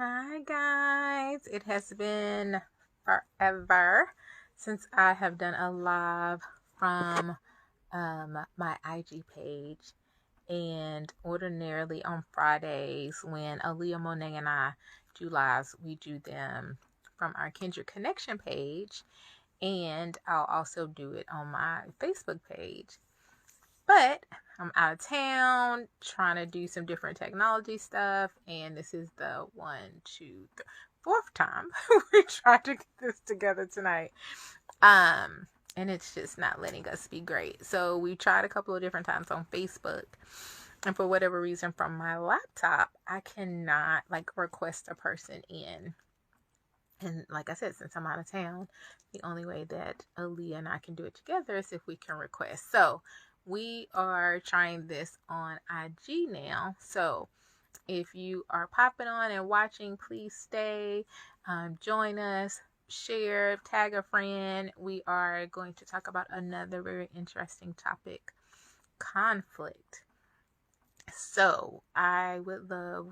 Hi guys, it has been forever since I have done a live from my IG page, and ordinarily on Fridays when Alleiah, Monet, and I do lives, we do them from our Kindred Connection page, and I'll also do it on my Facebook page. But I'm out of town trying to do some different technology stuff, and this is the fourth time we tried to get this together tonight. And it's just not letting us be great. So we tried a couple of different times on Facebook, and for whatever reason, from my laptop, I cannot request a person in. And like I said, since I'm out of town, the only way that Alleiah and I can do it together is if we can request. So we are trying this on IG now. So if you are popping on and watching, please stay, join us, share, tag a friend. We are going to talk about another very interesting topic, conflict. So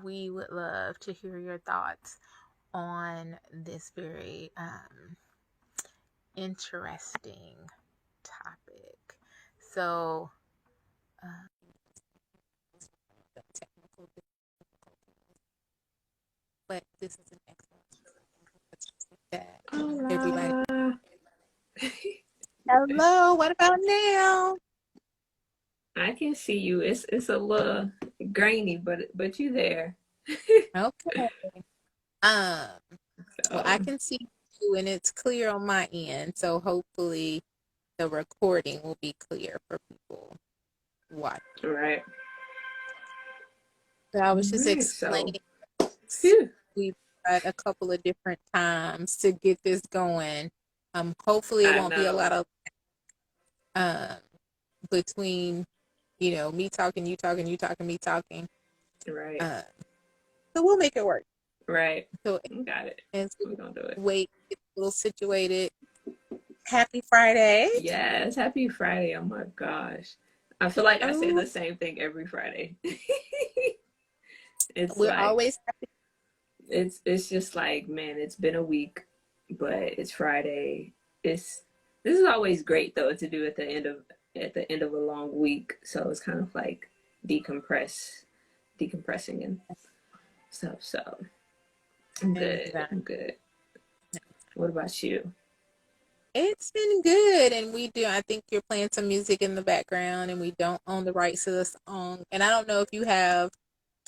we would love to hear your thoughts on this very interesting topic. So, but this is an excellent that everybody. Hello, what about now? I can see you. It's a little grainy, but you there. Okay. Well, I can see you, and it's clear on my end. So hopefully, the recording will be clear for people watching. Right. So I was just explaining. We've tried a couple of different times to get this going. Hopefully, it won't be a lot of between me talking, you talking, you talking, me talking. Right. So we'll make it work. Right. So got it. We're gonna do it. Wait, get a little situated. Happy Friday. Yes, happy Friday. Oh my gosh. I feel like I say the same thing every Friday. We're always happy. It's just like, man, it's been a week, but it's Friday. This is always great though to do at the end of a long week. So it's kind of like decompressing and stuff. So I'm good. I'm good. What about you? It's been good, and I think you're playing some music in the background, and we don't own the rights to the song. And I don't know if you have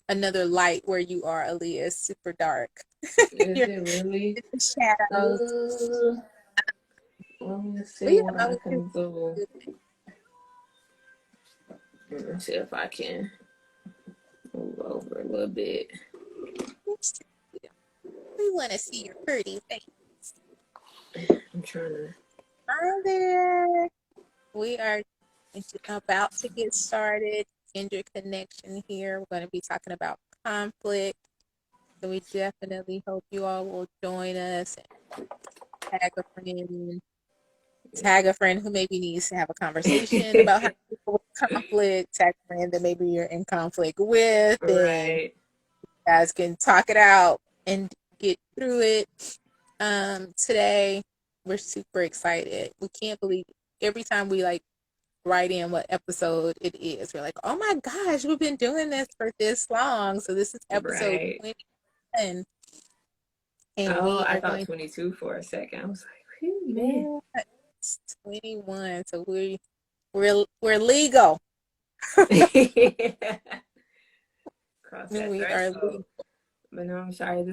another light where you are, Alleiah. It's super dark. Is it really? Shadows. Let me see what I can do. Let me see if I can move over a little bit. We want to see your pretty face. I'm trying to. Hi there. We are about to get started. Kindred Connection here. We're going to be talking about conflict. So we definitely hope you all will join us. Tag a friend who maybe needs to have a conversation about how people with conflict. Tag a friend that maybe you're in conflict with. Right. And you guys can talk it out and get through it. Today we're super excited. We can't believe every time we write in what episode it is. We're like, oh my gosh, we've been doing this for this long. So this is episode 21. And I thought 22 for a second. I was like, man. It's 21. So we're legal. Cross that threshold. But no, I'm sorry.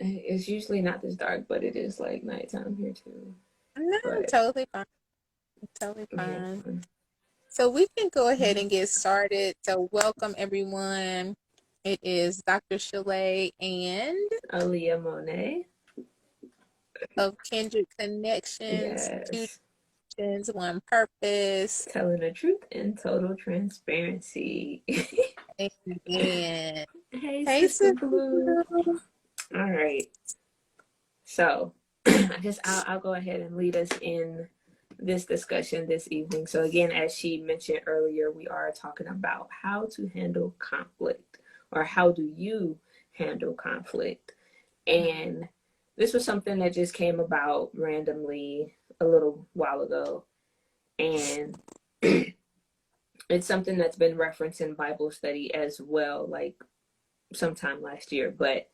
It's usually not this dark, but it is like nighttime here too. No, totally fine. Totally fine. Yeah. So we can go ahead and get started. So welcome everyone. It is Dr. Sha-Lai and Alleiah Monet of Kindred Connections. Yes. Two connections, one purpose. Telling the truth in total transparency. Amen. Hey, Sister Blue. All right. So I guess I'll go ahead and lead us in this discussion this evening. So again, as she mentioned earlier, we are talking about how to handle conflict or how do you handle conflict? And this was something that just came about randomly a little while ago. And it's something that's been referenced in Bible study as well, like sometime last year. But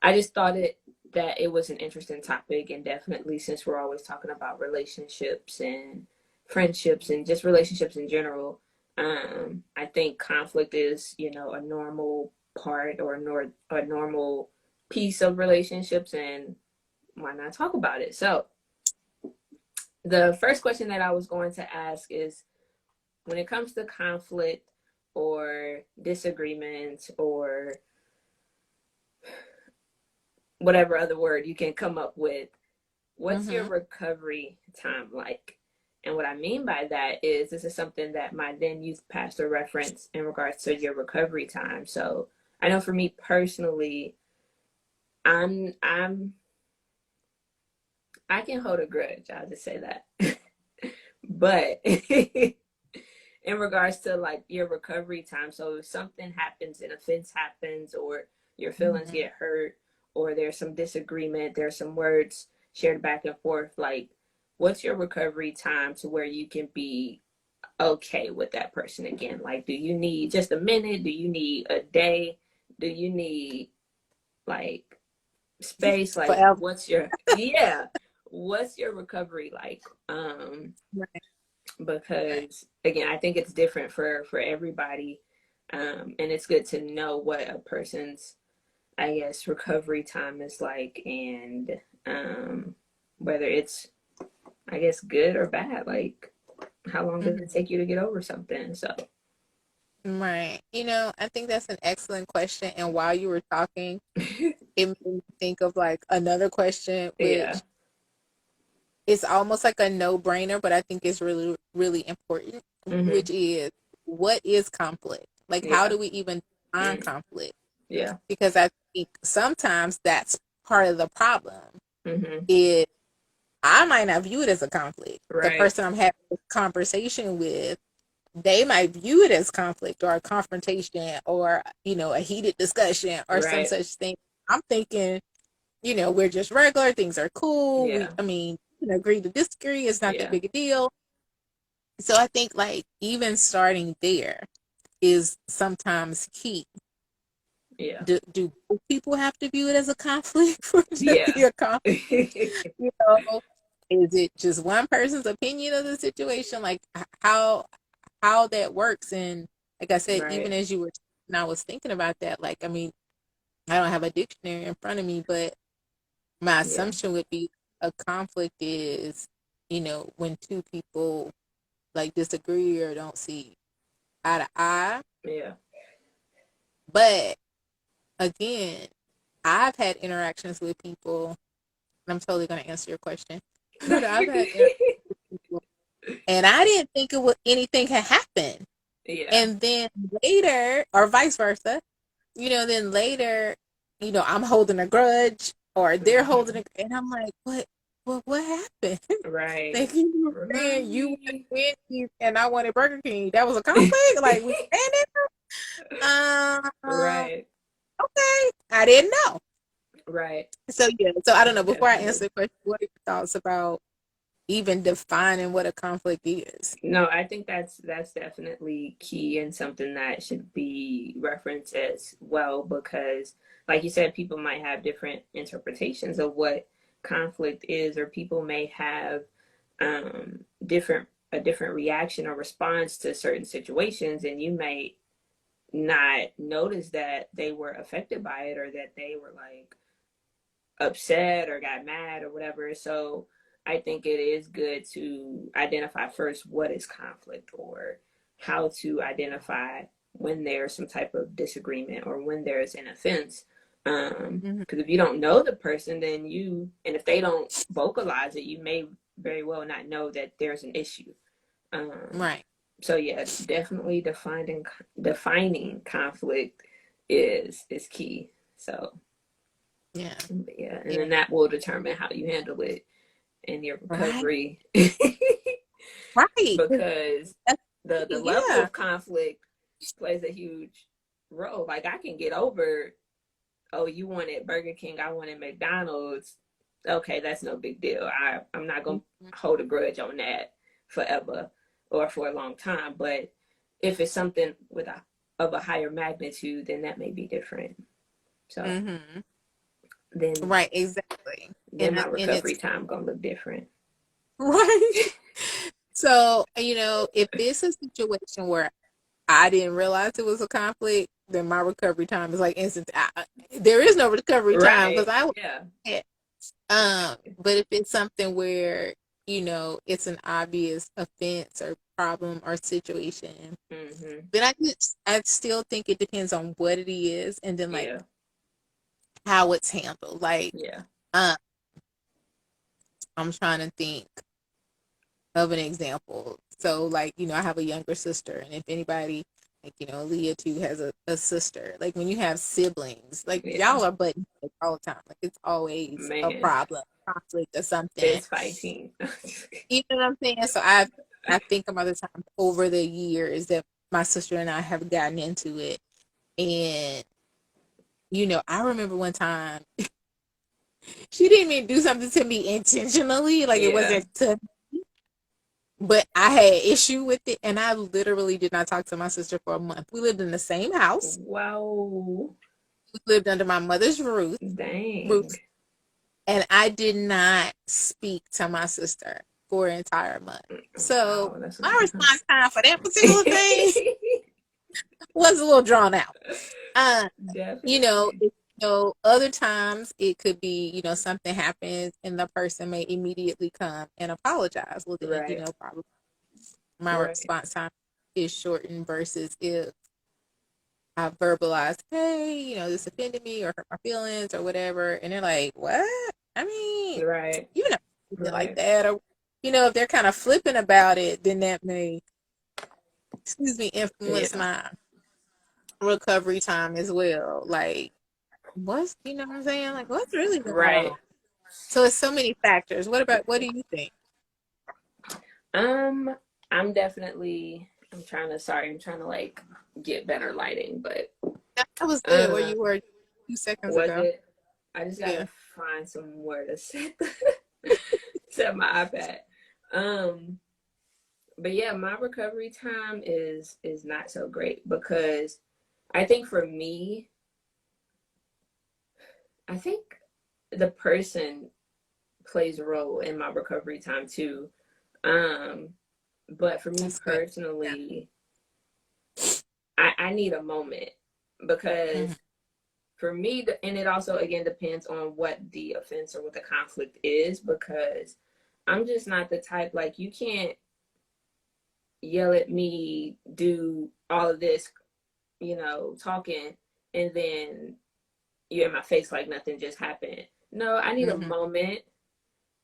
I just thought that it was an interesting topic, and definitely since we're always talking about relationships and friendships and just relationships in general, I think conflict is, a normal part or a normal piece of relationships, and why not talk about it? So the first question that I was going to ask is, when it comes to conflict or disagreements or whatever other word you can come up with, what's your recovery time like? And what I mean by that is, this is something that my then youth pastor referenced in regards to your recovery time. So I know for me personally, I can hold a grudge. I'll just say that. But in regards to like your recovery time, so if something happens, an offense happens, or your feelings get hurt, or there's some disagreement, there's some words shared back and forth, like, what's your recovery time to where you can be okay with that person again? Like, do you need just a minute? Do you need a day? Do you need like space? Like, Forever. what's your recovery like? Right. Because again, I think it's different for everybody, and it's good to know what a person's, I guess, recovery time is like, and whether it's, I guess, good or bad. Like, how long does it take you to get over something? So Right. I think that's an excellent question. And while you were talking, it made me think of like another question, yeah. which is almost like a no-brainer, but I think it's really, really important, which is, what is conflict? Like, how Yeah. do we even define conflict? Yeah. Because I think sometimes that's part of the problem. Mm-hmm. Is I might not view it as a conflict. The Right. person I'm having a conversation with, they might view it as conflict or a confrontation or, a heated discussion or some Right. such thing. I'm thinking, we're just regular, things are cool. Yeah. You can agree to disagree. It's not that Yeah. big a deal. So I think like even starting there is sometimes key. Yeah. Do both people have to view it as a conflict for it to Yeah. be a conflict? You know, is it just one person's opinion of the situation? Like how that works? And like I said, even Right. as you were, and I was thinking about that. Like, I mean, I don't have a dictionary in front of me, but my Yeah. assumption would be a conflict is, when two people like disagree or don't see eye to eye. Yeah. But again, I've had interactions with people, and I'm totally going to answer your question. But I've had interactions with people, and I didn't think it would anything had happened. Yeah. And then later, or vice versa, then later, I'm holding a grudge, or they're holding a, and I'm like, what happened? Right. Like, you were saying you wanted Right. Wendy's and I wanted Burger King. That was a conflict. Like, we ran it. Right. Okay, I didn't know. Right. So yeah, so I don't know. Before I answer Definitely. the question, what are your thoughts about even defining what a conflict is? No, I think that's definitely key and something that should be referenced as well, because like you said, people might have different interpretations of what conflict is, or people may have different a different reaction or response to certain situations, and you may not notice that they were affected by it, or that they were like upset or got mad or whatever. So I think it is good to identify first what is conflict, or how to identify when there's some type of disagreement or when there's an offense. Because if you don't know the person, then and if they don't vocalize it, you may very well not know that there's an issue. Right. So yeah, definitely defining conflict is key. So Yeah. yeah, and Yeah. then that will determine how you handle it in your Right. recovery. Right. Because That's the key. level Yeah. of conflict plays a huge road. Like I can get over, oh, you wanted Burger King, I wanted McDonald's. Okay, that's no big deal. I'm not gonna hold a grudge on that forever or for a long time. But if it's something with a higher magnitude, then that may be different. So Mm-hmm. then Right, exactly. my And recovery it's time gonna look different. right. So, if it's a situation where I didn't realize it was a conflict, then my recovery time is like instant. There is no recovery time because Right. I Yeah. but if it's something where, it's an obvious offense or problem or situation, Mm-hmm. then I still think it depends on what it is and then like Yeah. how it's handled. Like, Yeah. um, I'm trying to think of an example. So, like, I have a younger sister, and if anybody, like, Alleiah too has a sister. Like, when you have siblings, like, Yeah. y'all are butting heads all the time. Like, it's always a Man, problem, conflict, or something. fist fighting. You know what I'm saying? So, I think of other times over the years that my sister and I have gotten into it. And, I remember one time she didn't even do something to me intentionally. Like, it Yeah. wasn't to but I had issue with it, and I literally did not talk to my sister for a month. We lived in the same house. Wow. We lived under my mother's Dang. roof, and I did not speak to my sister for an entire month. So Wow, that's a my long time. response time for that particular thing was a little drawn out. Uh, Definitely. other times it could be, something happens and the person may immediately come and apologize. Well, then, Right. probably my Right. response time is shortened versus if I verbalize, hey, this offended me or hurt my feelings or whatever, and they're like, what? I mean, Right. you know, like Right. that, or if they're kind of flippant about it, then that may, excuse me, influence Yeah. my recovery time as well. Like, you know what I'm saying? Like, what's really going Right. on? So it's so many factors. What do you think? Um, I'm definitely I'm trying to like get better lighting, but I was good where um you were 2 seconds was ago. it I just gotta Yeah. find somewhere to set set my iPad. Um but yeah, my recovery time is not so great because I think for me, I think the person plays a role in my recovery time too. Um, but for me That's good. Yeah. personally, I need a moment Mm-hmm. because for me, and it also again depends on what the offense or what the conflict is because I'm just not the type like you can't yell at me, do all of this, talking, and then you're in my face like nothing just happened. No, I need a Mm-hmm. moment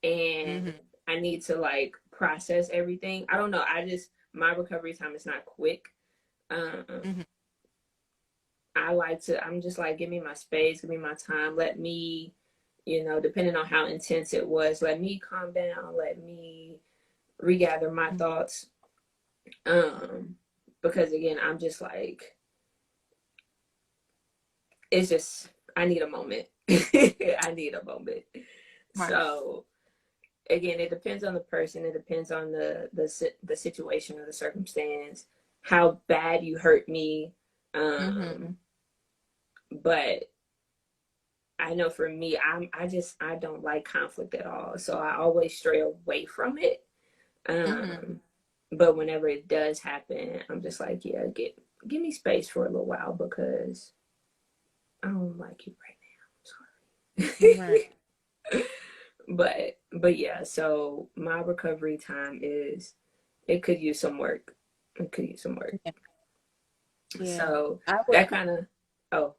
and Mm-hmm. I need to like process everything. I don't know. My recovery time is not quick. Um, Mm-hmm. I'm just like, give me my space, give me my time. Let me, depending on how intense it was, let me calm down, let me regather my thoughts. Um, because again, I'm just like, it's just, I need a moment. I need a moment. Right. So again, it depends on the person. It depends on the situation or the circumstance, how bad you hurt me. Mm-hmm. But I know for me, I don't like conflict at all, so I always stray away from it. Mm-hmm. Um, but whenever it does happen, I'm just like, yeah, give me space for a little while because I don't like you right now. I'm Right. sorry. But yeah, so my recovery time is it could use some work. It could use some work. Yeah. Yeah. So I would. that kind of oh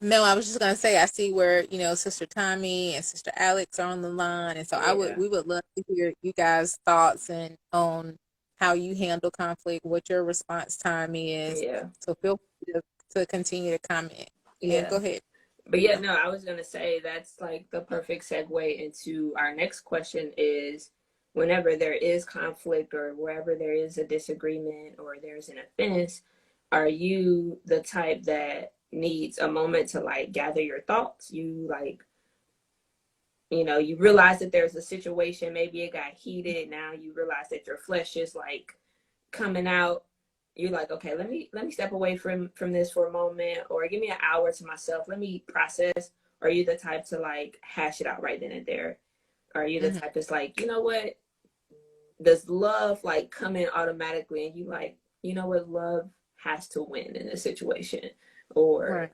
No, I was just gonna say I see where Sister Tommy and Sister Alex are on the line, and so yeah, we would love to hear you guys' thoughts and on how you handle conflict, what your response time is. yeah, So feel free to continue to comment and yeah. go ahead. But yeah, no, I was gonna say that's like the perfect segue into our next question is whenever there is conflict or wherever there is a disagreement or there's an offense, are you the type that needs a moment to like gather your thoughts? You like, you realize that there's a situation, maybe it got heated. Now you realize that your flesh is like coming out. You're like, okay, let me step away from this for a moment, or give me an hour to myself. Let me process. Or are you the type to like hash it out right then and there? Or are you the type that's like, you know what? Does love like come in automatically and you like, you know what, love has to win in this situation? Or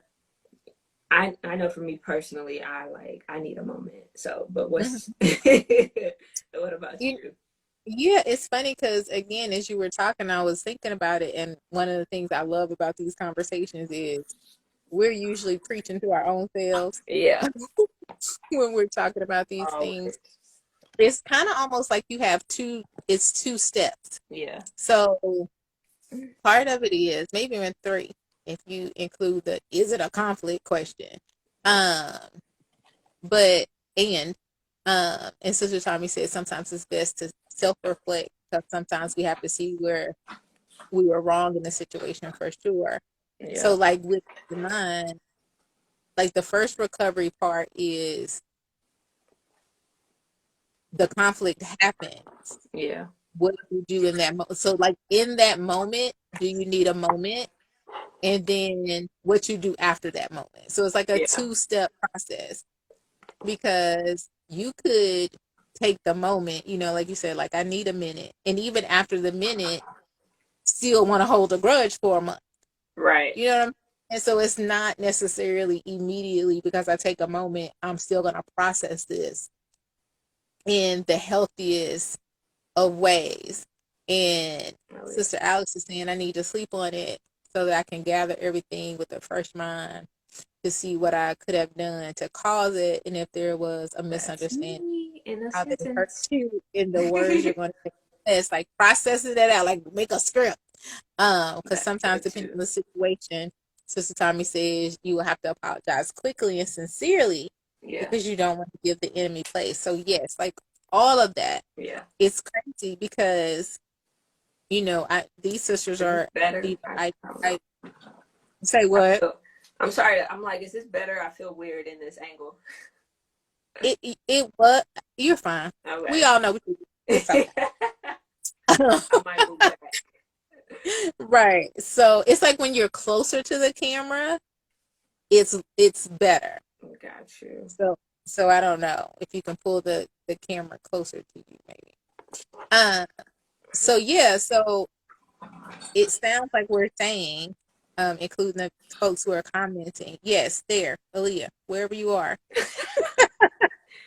Right. I know for me personally, I need a moment. So, but Mhm. what about You, you? yeah, it's funny because again, as you were talking, I was thinking about it, and one of the things I love about these conversations is we're usually preaching to our own selves Yeah. when we're talking about these Always. things. It's kind of almost like you have it's two steps. Yeah. So part of it is maybe even three, if you include the is it a conflict question. Um, but and and Sister Tommy said sometimes it's best to self-reflect because sometimes we have to see where we were wrong in the situation for sure. So Yeah. like with the mind, like the first recovery part is the conflict happens. Yeah. What do you do in that moment? So like in that moment, do you need a moment? And then what you do after that moment. So it's like a Yeah. two-step process because you could take the moment, like you said, like I need a minute. And even after the minute, still want to hold a grudge for a month. Right. You know what I'm saying? And so it's not necessarily immediately because I take a moment, I'm still going to process this in the healthiest of ways. And Oh yeah. Sister Alex is saying I need to sleep on it so that I can gather everything with a fresh mind to see what I could have done to cause it, and if there was a That's misunderstanding, me in a how they hurt sentence. you in the words you're going to say. It's like processing that out, like make a script. Because That's sometimes good depending too. on the situation, Sister Tommy says you will have to apologize quickly and sincerely Yeah. because you don't want to give the enemy place. So yes, like all of that, Yeah. it's crazy because these sisters Is this are, better? I don't know. I say I what feel, I'm sorry. I'm like, is this better? I feel weird in this angle. it was. You're fine. We Okay. all know what you do. It's okay. I might move back. Right. So it's like when you're closer to the camera, it's better. Got you. So I don't know if you can pull the camera closer to you, maybe. Uh, so yeah, so it sounds like we're saying, including the folks who are commenting, yes, there, Alleiah, wherever you are, I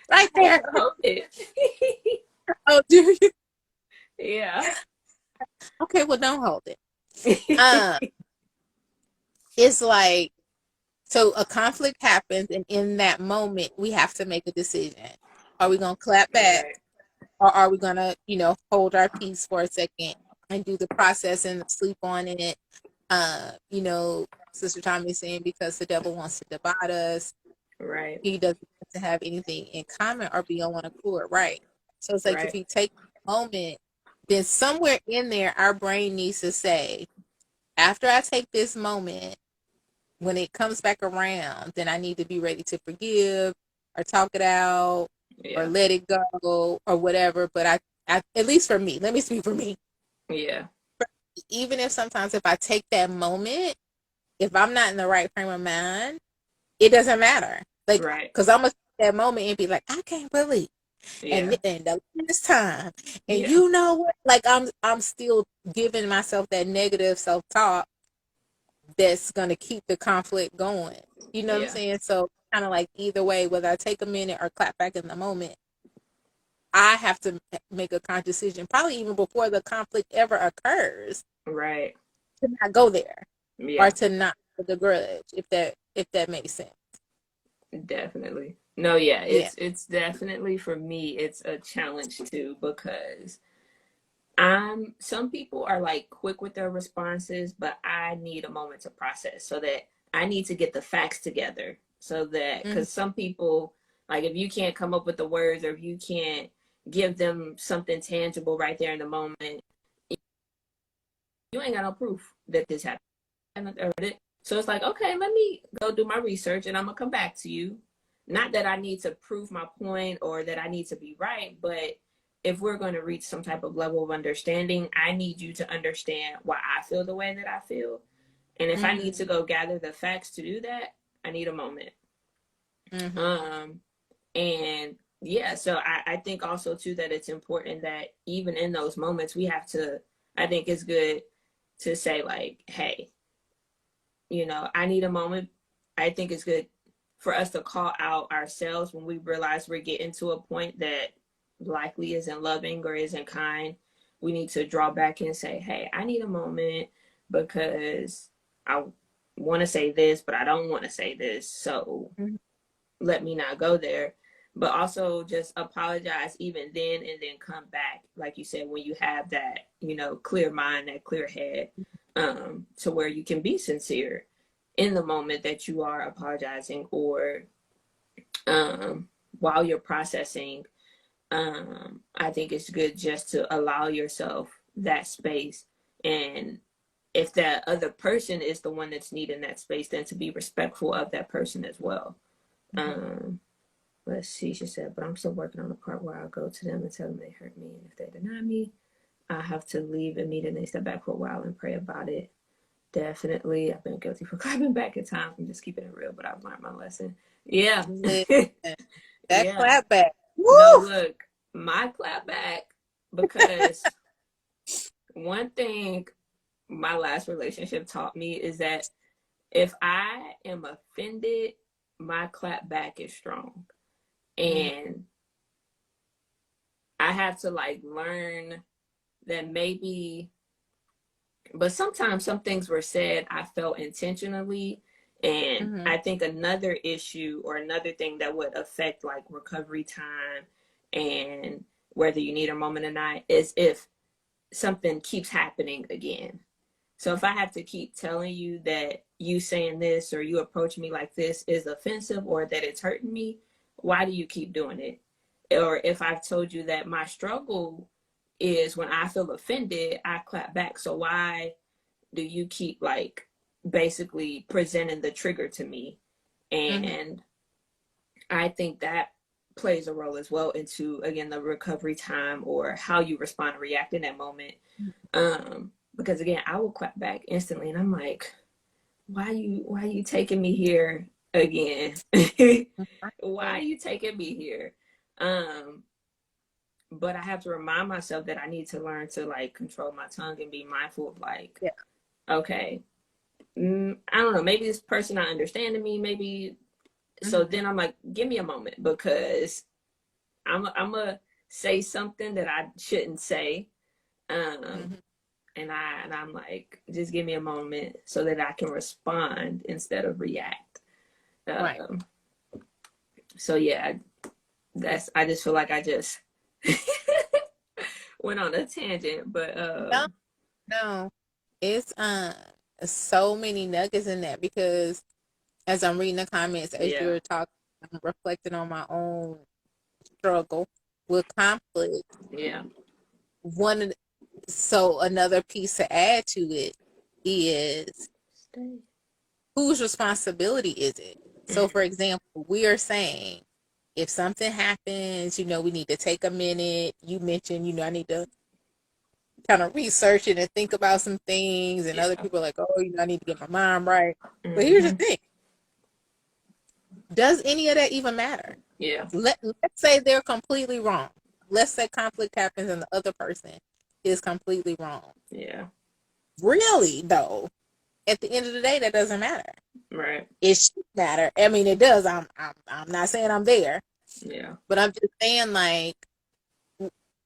right have there. to hold it. Oh, do you? Yeah. Okay, well, don't hold it. Um, it's like so a conflict happens, and in that moment, we have to make a decision. Are we gonna clap back, Right. or are we gonna, hold our peace for a second and do the process and sleep on it? Sister Tommy is saying because the devil wants to divide us, Right. he doesn't want to have anything in common or be on one accord, right? So it's like if Right. we take a moment, then somewhere in there, our brain needs to say, after I take this moment, when it comes back around, then I need to be ready to forgive or talk it out or Yeah. let it go or whatever. But at least for me, let me speak for me. Yeah. Even if sometimes if I take that moment, if I'm not in the right frame of mind, it doesn't matter. Like, Right. because I'm gonna take that moment and be like, I can't believe, Yeah. and this time, and Yeah. you know what? Like, I'm still giving myself that negative self talk that's going to keep the conflict going. You know what I'm Yeah. saying? So kind of like either way, whether I take a minute or clap back in the moment, I have to make a conscious decision, probably even before the conflict ever occurs, Right. to not go there or Yeah. to not hold the grudge, if that makes sense. Definitely. No, yeah, Yeah. it's definitely for me it's a challenge too because some people are like quick with their responses, but I need a moment to process so that I need to get the facts together so that Mm-hmm. cuz some people like if you can't come up with the words or if you can't give them something tangible right there in the moment, you ain't got no proof that this happened. haven't heard it. So it's like, okay, let me go do my research and I'm gonna come back to you. Not that I need to prove my point or that I need to be right, but if we're going to reach some type of level of understanding, I need you to understand why I feel the way that I feel. And if I need to go gather the facts to do that, I need a moment. And yeah, so I think also too that it's important that even in those moments we have to, I think it's good to say like, hey, I need a moment. I think it's good for us to call out ourselves when we realize we're getting to a point that likely isn't loving or isn't kind. We need to draw back and say, hey, I need a moment because I want to say this, but I don't want to say this. So let me not go there. But also just apologize even then and then come back, like you said, when you have that, clear mind, that clear head, to where you can be sincere in the moment that you are apologizing or while you're processing. I think it's good just to allow yourself that space. And if that other person is the one that's needing that space, then to be respectful of that person as well. Let's see, she said, but I'm still working on the part where I'll go to them and tell them they hurt me. And if they deny me, I have to leave immediately, step back for a while and pray about it. Definitely. I've been guilty for clapping back at times. I'm just keeping it real, but I've learned my lesson. Yeah. That Yeah. clap back. Woo! No, look, my clap back, because one thing my last relationship taught me is that if I am offended, my clap back is strong. And I have to learn that maybe, but sometimes some things were said I felt intentionally. And I think another issue or another thing that would affect recovery time and whether you need a moment or not is if something keeps happening again. So if I have to keep telling you that you saying this or you approach me like this is offensive or that it's hurting me, why do you keep doing it? Or if I've told you that my struggle is when I feel offended, I clap back. So why do you keep basically presenting the trigger to me? And I think that plays a role as well into, again, the recovery time or how you respond and react in that moment. Because again, I will clap back instantly and I'm like, why are you taking me here again? Why are you taking me here? But I have to remind myself that I need to learn to control my tongue and be mindful of okay, I don't know, maybe this person not understanding me, maybe. So then I'm like, give me a moment because I'm gonna say something that I shouldn't say. And I'm like, just give me a moment so that I can respond instead of react. Right. So yeah, I just feel like I just went on a tangent, but no, it's so many nuggets in that because as I'm reading the comments as you're talking, I'm reflecting on my own struggle with conflict. Yeah. So another piece to add to it is whose responsibility is it? So for example, we are saying if something happens, we need to take a minute. You mentioned, I need to kind of research it and think about some things. And other people are like, oh, I need to get my mind right. But here's the thing. Does any of that even matter? Yeah. Let's say they're completely wrong. Let's say conflict happens and the other person is completely wrong. Yeah. Really, though, at the end of the day, that doesn't matter. Right. It should matter. I mean, it does. I'm not saying I'm there. Yeah. But I'm just saying,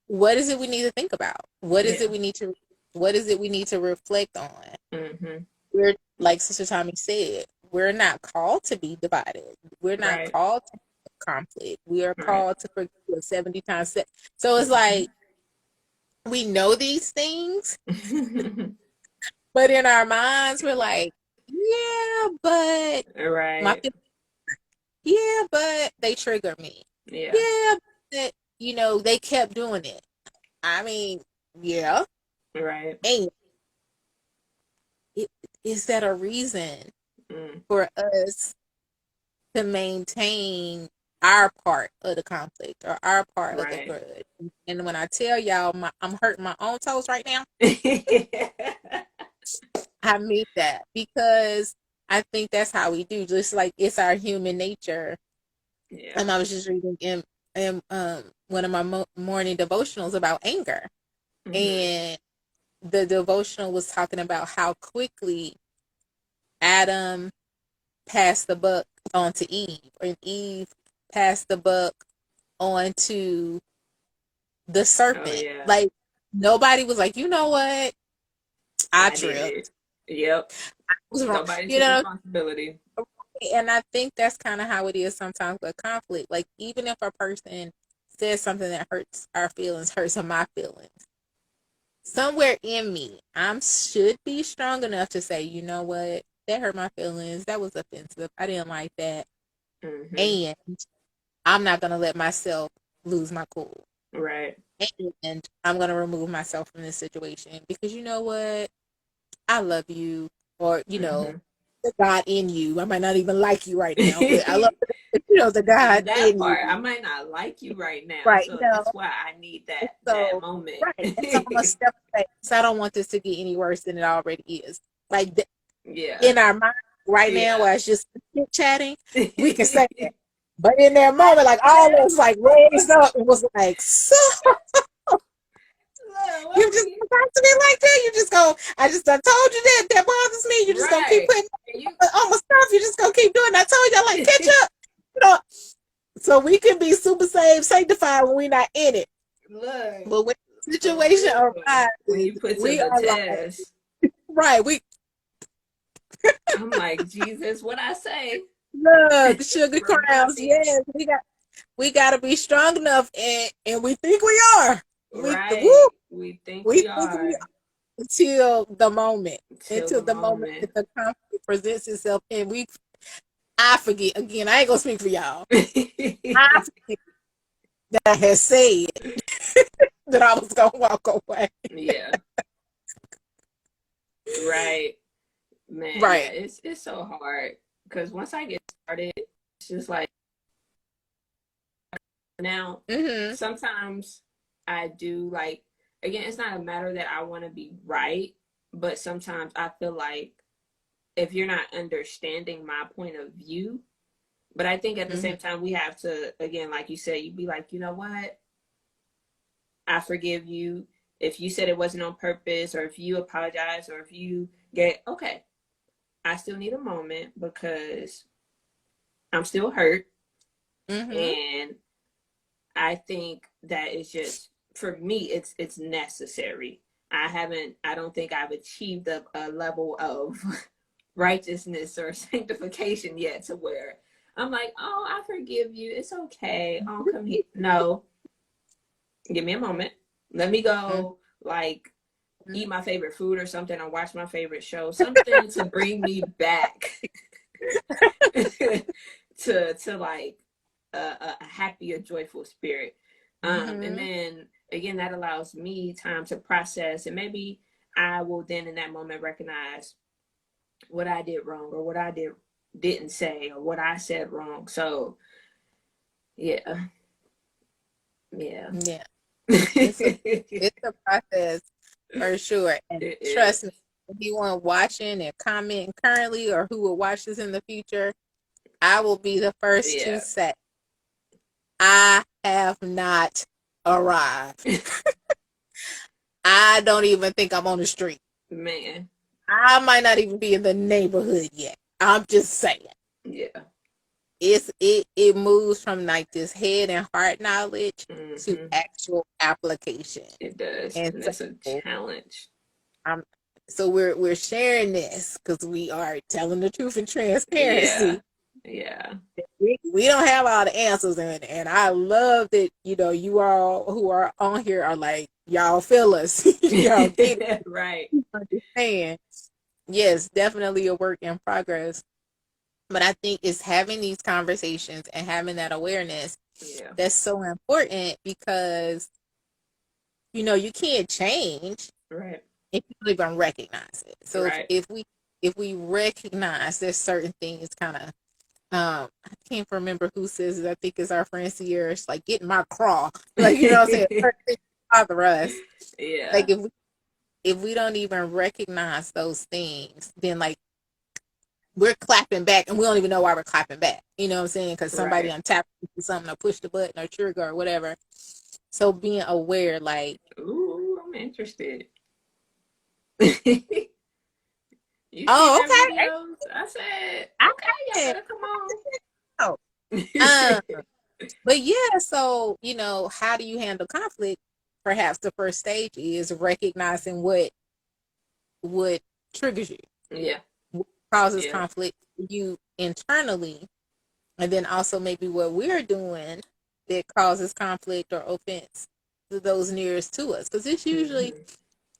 what is it we need to think about? What is it we need to reflect on? We're, like Sister Tommy said, we're not called to be divided. We're not called to conflict. We are called to forgive 70 times 7. So it's like we know these things, but in our minds we're like, yeah, but but they trigger me. Yeah, but they kept doing it. I mean, yeah. Right. And is that a reason for us to maintain our part of the conflict or our part of the Right. grudge? And when I tell y'all, I'm hurting my own toes right now, I mean that because I think that's how we do. Just like it's our human nature. Yeah. And I was just reading in one of my morning devotionals about anger, and the devotional was talking about how quickly Adam passed the buck on to Eve, and Eve passed the buck on to the Oh serpent. yeah. Like nobody was like, you know what? I I did it. tripped. Yep. I was wrong. Nobody You took know, responsibility. and I think that's kind of how it is sometimes with conflict. Like even if a person says something that hurts our feelings, hurts my feelings, somewhere in me, I should be strong enough to say, you know what, that hurt my feelings. That was offensive. I didn't like that, and I'm not gonna let myself lose my cool. Right. And I'm gonna remove myself from this situation because you know what, I love you, or the God in you. I might not even like you right now, but I love the God That in part, I you. might not like you right now, Right. so that's why I need that So moment. right. And so I'm gonna step away because I don't want this to get any worse than it already is. Like Yeah. in our mind right now, Yeah. while it's just chit chatting, we can say that. But in that moment, like all of us like raised up and was like, so Look, you what just we talk to me like that? You just go, I just done told you that bothers me. You just gonna keep right. putting And you on my stuff. You just gonna keep doing it. I told y'all like catch up. You know, so we can be super saved, sanctified when we're not in it. look But when the for situation real. When arises, you put to we the are like, test, right, we I'm like, Jesus, what I say? look, sugar Remind crowns, me. yes, we gotta be strong enough and we think we are. Right. We think We we think we are are until the moment. till Until the the moment moment. that the conflict presents itself and I forget again, I ain't gonna speak for y'all. I forget that I had said that I was gonna walk away. Yeah. Right. Man, yeah, Right. it's so hard because once I get started, it's just like now Mm-hmm. sometimes I do like again, it's not a matter that I want to be right, but sometimes I feel like if you're not understanding my point of view, but I think at the Mm-hmm. same time we have to again, like you said, you be like, you know what? I forgive you. If you said it wasn't on purpose, or if you apologize, or if you get okay, I still need a moment because I'm still hurt. Mm-hmm. And I think that is just for me it's necessary. I don't think I've achieved a level of righteousness or sanctification yet to where I'm like, oh, I forgive you. It's okay. Oh, come here. No, give me a moment. Let me go like eat my favorite food or something or watch my favorite show. Something to bring me back to like a happy or joyful spirit. And Mm-hmm. then again, that allows me time to process, and maybe I will then in that moment recognize what I did wrong or what I didn't say or what I said wrong. So yeah, yeah, Yeah. It's a it it's a process for sure. And trust is. me, anyone watching and commenting currently or who will watch this in the future, I will be the first to Yeah, say I have not arrived. I don't even think I'm on the street. man. I might not even be in the neighborhood yet. I'm just saying. Yeah. It moves from like this head and heart knowledge to Hmm. actual application. It does, And and so it's a challenge. I'm so we're sharing this because we are telling the truth and Yeah, transparency. yeah. We don't have all the answers, and I love that you all who are on here are like y'all feel us, y'all get it, Right. understand. Yes, definitely a work in progress, but I think it's having these conversations and having that awareness Yeah. that's so important because you can't change Right. if you don't even recognize it. So Right. if we if we recognize there's certain things kind of I can't remember who says it. I think it's our friend Sierra. It's like getting my craw. Like, you know what I'm saying? Certain things bother us. Yeah. Like if we don't even recognize those things, then like we're clapping back and we don't even know why we're clapping back. You know what I'm saying? Because somebody Right. untapped something or pushed the button or trigger or whatever. So being aware, like, Ooh, I'm interested. You seen oh, that okay, videos? I said, I okay, y'all it. better come on. Oh, um, but yeah. So how do you handle conflict? Perhaps the first stage is recognizing what triggers you, Yeah. what causes Yeah. conflict for you internally, and then also maybe what we're doing that causes conflict or offense to those nearest to us. Because it's usually, Hmm.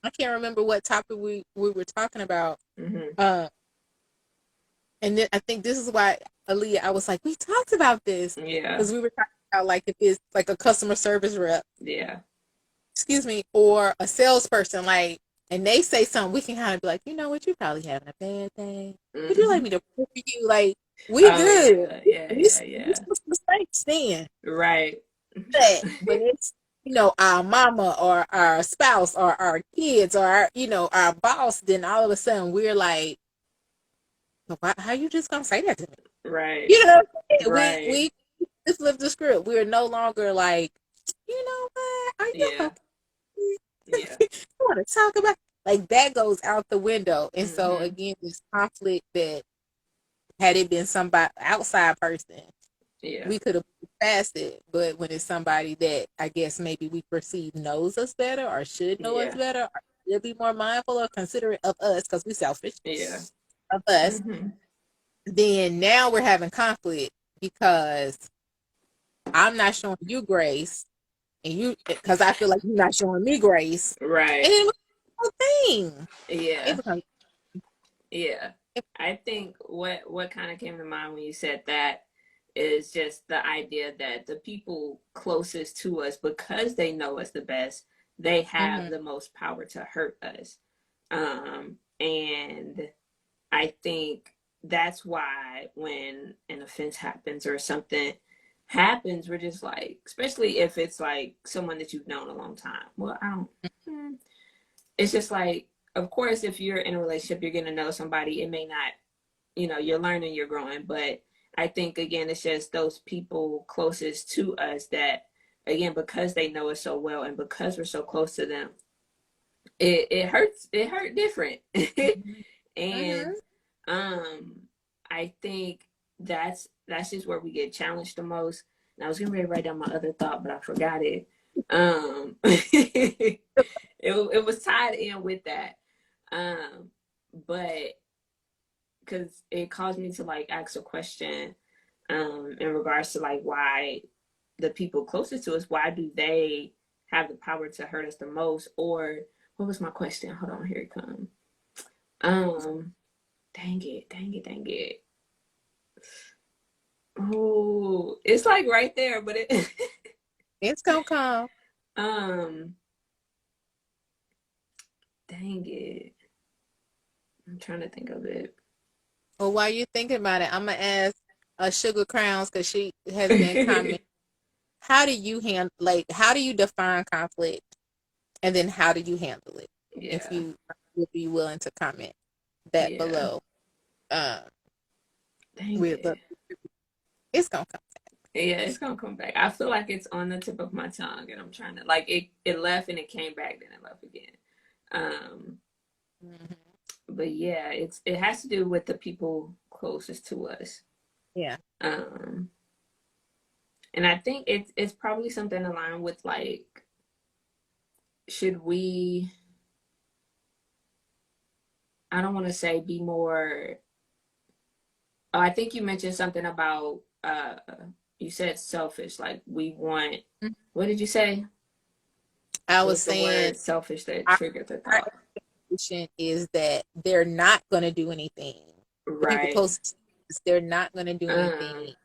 I can't remember what topic we were talking about. Hmm. Uh, and then I think this is why, Alleiah, I was like, we talked about this Yeah. because we were talking about like if it's like a customer service rep, Yeah. excuse me, or a salesperson, like, and they say something, we can kind of be like, you know what, you're probably having a bad day. Would you like Hmm. me to pray for you? Like, we Oh good. yeah. Yeah. We Yeah. Yeah. mistakes then. Right. But when it's our mama or our spouse or our kids or our boss, then all of a sudden we're like, "Why, how you just gonna say that to me?" Right. You know, Right. we just flip the script. We are no longer like, you know what? Are you Yeah. okay? Yeah. You want to talk about like that goes out the window. And so Hmm. again, this conflict that had it been somebody outside person, Yeah. we could have passed it. But when it's somebody that I guess maybe we perceive knows us better or should know us Yeah. better, or should be more mindful or considerate of us because we selfish Yeah. of us, Hmm. then now we're having conflict because I'm not showing you grace, and you because I feel like you're not showing me grace, and Right. it becomes a whole thing. It Yeah. becomes Yeah. I think what kind of came to mind when you said that is just the idea that the people closest to us, because they know us the best, they have mm-hmm, the most power to hurt us. And I think that's why when an offense happens or something happens, we're just like, especially if it's like someone that you've known a long time. Well, I don't. hmm, it's just like, of course, if you're in a relationship, you're gonna know somebody. It may not, you're learning, you're growing, but I think again, it's just those people closest to us that, again, because they know us so well and because we're so close to them, it hurts. It hurt different, mm-hmm. and um, I think that's just where we get challenged the most. And I was getting ready to write down my other thought, but I forgot it. It was tied in with that. But because it caused me to like ask a question in regards to like why the people closest to us, why do they have the power to hurt us the most? Or what was my question? Hold on, here it comes. Um, dang it. Oh, it's like right there, but it It's gonna come. um dang it. I'm trying to think of it. Well, while you're thinking about it, I'm gonna ask Sugar Crowns because she has been commenting. How do you handle how do you define conflict, and then how do you handle it? If Yeah. you would be willing to comment that Yeah. below, um, Dang with it. it's gonna come. Yeah, it's gonna come back. I feel like it's on the tip of my tongue, and I'm trying to like it left and it came back, then it left again. Um, Mm-hmm. but yeah, it has to do with the people closest to us. Yeah. Um, and I think it's probably something aligned with like, should we? I don't want to say be more. Oh, I think you mentioned something about you said selfish. Like we want. Mhm. What did you say? I What was was the saying word selfish that our, triggered the our thought? expectation is that they're not gonna do anything. The people Right. close to us, they're not gonna do Um. anything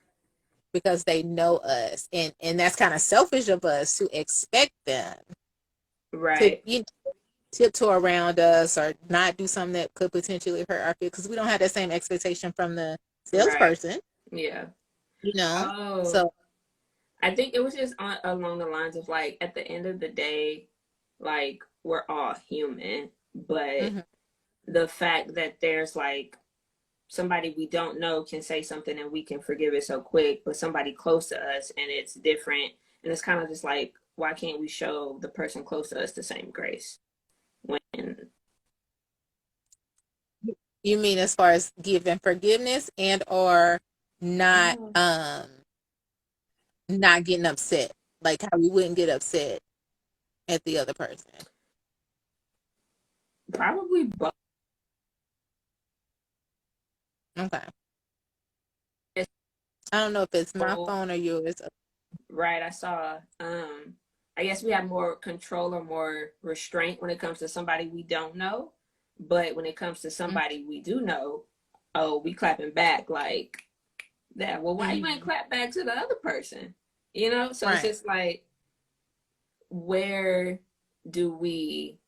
because they know us, and that's kind of selfish of us to expect them to Right. tiptoe around us or not do something that could potentially hurt our feelings, because we don't have that same expectation from the Right. salesperson, Yeah. you know. Oh, So, I think it was just along the lines of like at the end of the day, like we're all human, but mhm. the fact that there's like somebody we don't know can say something and we can forgive it so quick, but somebody close to us and it's different. And it's kind of just like, why can't we show the person close to us the same grace? When, You mean as far as giving forgiveness and or not oh, not getting upset, like how we wouldn't get upset at the other person. probably both. Okay. I don't know if it's my Both. phone or yours. Right. I saw, I guess we have more control or more restraint when it comes to somebody we don't know. But when it comes to somebody we do know, oh, we clapping back like that. Well, why you ain't Mm-hmm. clap back to the other person? You know? So it's Right. just like, where do we,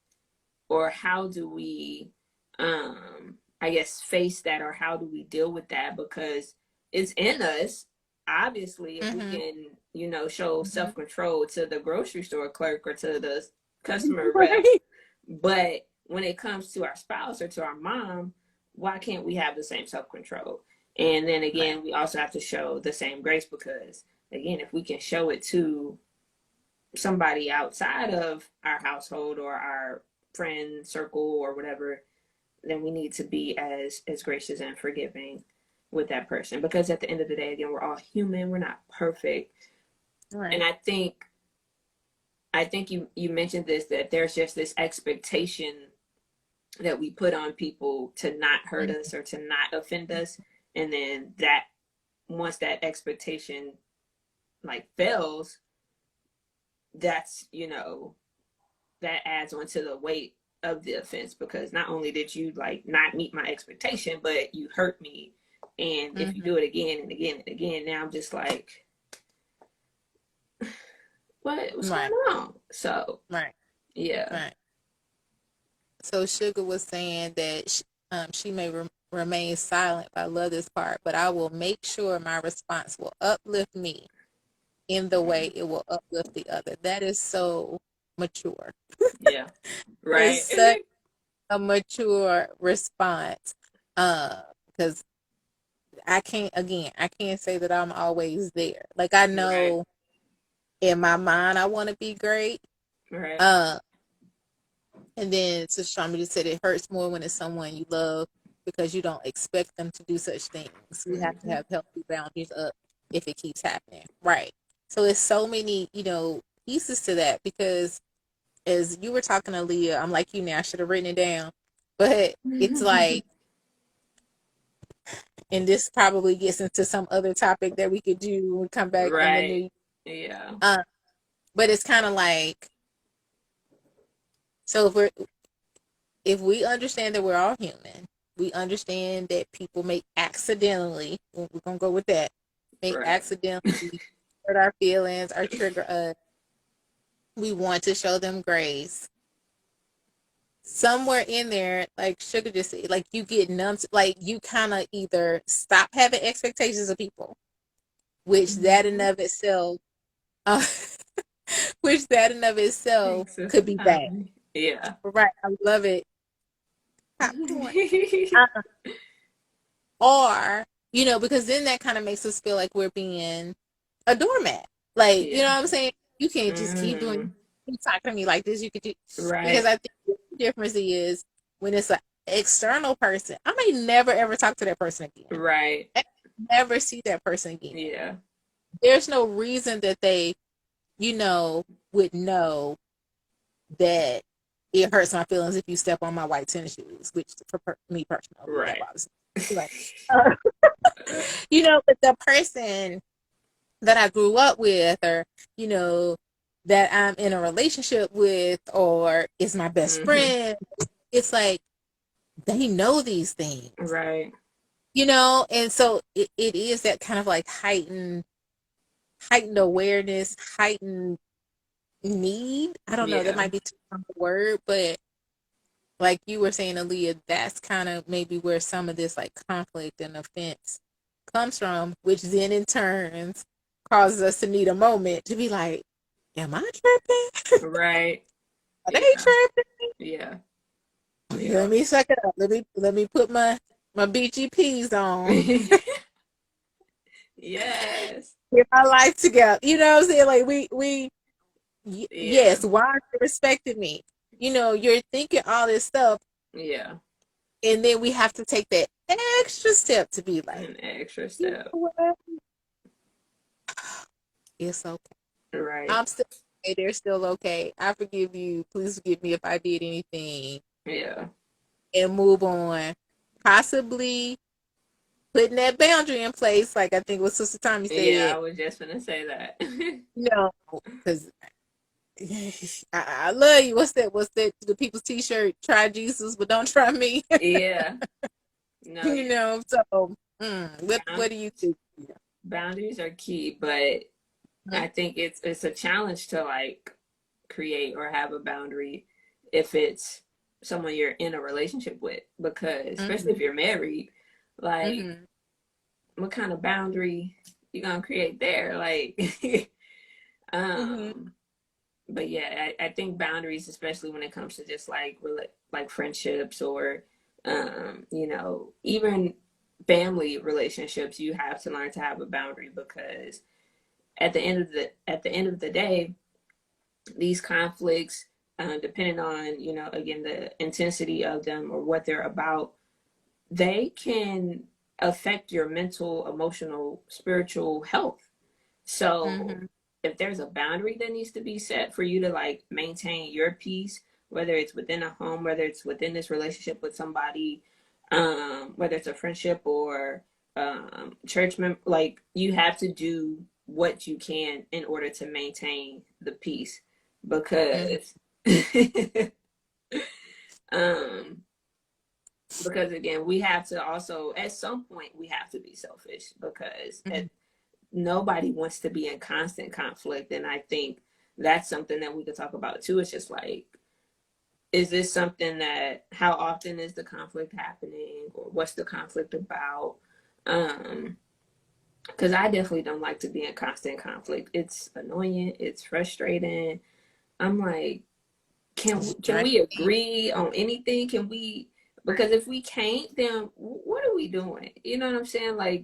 or how do we, I guess, face that, or how do we deal with that? Because it's in us. Obviously, if we Mm-hmm. can, show Mm-hmm. self-control to the grocery store clerk or to the customer rep, Right. but when it comes to our spouse or to our mom, why can't we have the same self-control? And then Right. again, we also have to show the same grace, because again, if we can show it to somebody outside of our household or our friend circle or whatever, then we need to be as gracious and forgiving with that person, because at the end of the day, again, we're all human, we're not perfect. And Right. I think you mentioned this, that there's just this expectation that we put on people to not hurt Mm-hmm. us or to not offend us, and then that, once that expectation like fails, that's that adds on to the weight of the offense, because not only did you like not meet my expectation, but you hurt me. And if you Mm-hmm. do it again and again and again, now I'm just like, what's going Right. on? So Right. yeah. Right. So Sugar was saying that she may remain silent. I love this part, but I will make sure my response will uplift me in the way it will uplift the other. That is so mature. Yeah. Right. It's such a mature response. Because I can't say that I'm always there. Like I Right. know in my mind I want to be great. Right. Uh, and then Sister Shami just said it hurts more when it's someone you love because you don't expect them to do such things. We have to Mm-hmm. have healthy boundaries up if it keeps happening. Right. So it's so many, pieces to that, because as you were talking to Leah, I'm like you now, I should have written it down. But it's like, and this probably gets into some other topic that we could do when we come back in the Right. new. Yeah. Uh, but it's kind of like, so if we understand that we're all human, we understand that people may accidentally, we're gonna go with that, may Right. accidentally hurt our feelings or trigger us. We want to show them grace. Somewhere in there, like Sugar just said, like you get numb, like you kind of either stop having expectations of people, which that in Mm-hmm. of itself, uh, which that in of itself Makes us could be bad. happy. Yeah. Right? I love it. Popcorn. Or, because then that kind of makes us feel like we're being a doormat. Like, you Yeah. know what I'm saying? You can't just Mm-hmm. keep talking to me like this. You could do, because Right. I think the difference is when it's an external person, I may never ever talk to that person again. Right. I never see that person again. Yeah. There's no reason that they, would know that it hurts my feelings if you step on my white tennis shoes, which for me personally, that Right. bothers me. Like, but the person that I grew up with, or, you know, that I'm in a relationship with, or is my best Mm-hmm. friend, it's like they know these things, Right. and so it is that kind of like heightened awareness, heightened need. I don't know, that Yeah. might be too strong a word, but like you were saying, Alleiah, that's kind of maybe where some of this like conflict and offense comes from, which then in turns causes us to need a moment to be like, am I tripping? Right. Are they Yeah. tripping? Yeah. Let Yeah. me suck it up. Let me put my BGPs on. Yes. Get my life together. You know what I'm saying? Like Yeah. yes, why aren't you respecting me? You're thinking all this stuff, Yeah. and then we have to take that extra step to be like, An extra you step. know what? It's okay. Right. I'm still okay. They're still okay. I forgive you. Please forgive me if I did anything, Yeah. and move on. Possibly putting that boundary in place, like I think what Sister Tommy Yeah, I said. was just gonna say that. No, because I love you. What's that? What's that? The people's T-shirt. Try Jesus, but don't try me. Yeah. No, yeah. So what do you Boundaries, think? boundaries are key, but I think it's a challenge to like create or have a boundary if it's someone you're in a relationship with, because especially Mm-hmm. if you're married, like Mm-hmm. what kind of boundary you gonna create there? Like Mm-hmm. um but yeah, I think boundaries, especially when it comes to just like friendships or even family relationships, you have to learn to have a boundary, because at the end of the day, these conflicts, depending on again the intensity of them or what they're about, they can affect your mental, emotional, spiritual health. So Mm-hmm. if there's a boundary that needs to be set for you to like maintain your peace, whether it's within a home, whether it's within this relationship with somebody, whether it's a friendship or church member, like you have to do what you can in order to maintain the peace, Mm-hmm. because um because again, we have to also at some point we have to be selfish, because nobody wants to be in constant conflict. And I think that's something that we could talk about too. It's just like, is this something that, how often is the conflict happening, or what's the conflict about? Um, because I definitely don't like to be in constant conflict. It's annoying, it's frustrating. I'm like, can Right. we agree on anything? Can we? Because if we can't, then what are we doing? You know what I'm saying? Like